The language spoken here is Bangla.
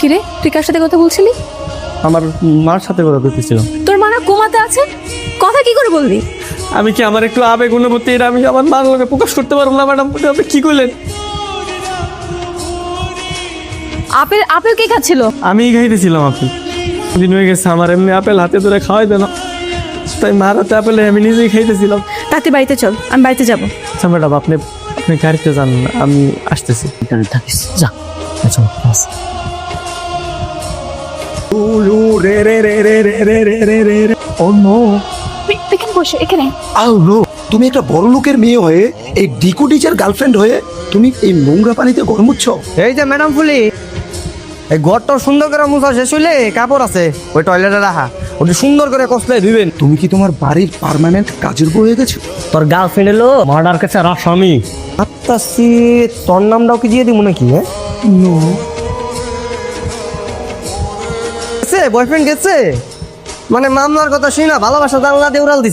কিরে তুই কার সাথে কথা বলছিলি? আমার মার সাথে কথা বলতেছিলাম। তোর মা না কোমাতে আছে, কথা কি করে বলবি? আমি কি আমার একটু আবেগ অনুভূতি এটা আমি আমার মার লগে প্রকাশ করতে পারবো না ম্যাডাম? আপনি কি করলেন? আপেল আপেল কে খাচ্ছিল? আমি খাইতেছিলাম আপেল। দিন হয়ে গেছে আমার এমনি আপেল হাতে ধরে খাওয়াই দেন, তাই মার হাতে আপেল আমি নিজেই খাইতেছিলাম। তাতে বাড়িতে চল, আমি বাড়িতে যাবো। আচ্ছা ম্যাডাম আপনি আপনি গাড়িতে যান, আমি আসতেছি। এখানে থাকিস যা। আচ্ছা ও নো, এখানে বসে, এখানে। আউ নো, তুমি একটা বড় লোকের মেয়ে হয়ে এই ডিকো টিচার গার্লফ্রেন্ড হয়ে তুমি এই নোংরা পানিতে গরমুচ্ছ। এই যে ম্যাডাম ফুলি, এই ঘরটা সুন্দর করে মুছা শেষ হইলে কাপড় আছে ওই টয়লেটে রাখা, ওটা সুন্দর করে কষলে ধুবেন। তুমি কি তোমার বাড়ির পার্মানেন্ট কাজের বউ হয়ে গেছো? তোর গার্লফ্রেন্ড এলো মার্ডার কেসে আসামি। আত্মা সি তোর নামটাও কি দিয়ে দিব নাকি? হ্যাঁ নো, গেছে বয়ফ্রেন্ড গেছে, মানে মামলার কথা শুই না ভালোবাসা জানলা দিয়ে উড়াল দিছে।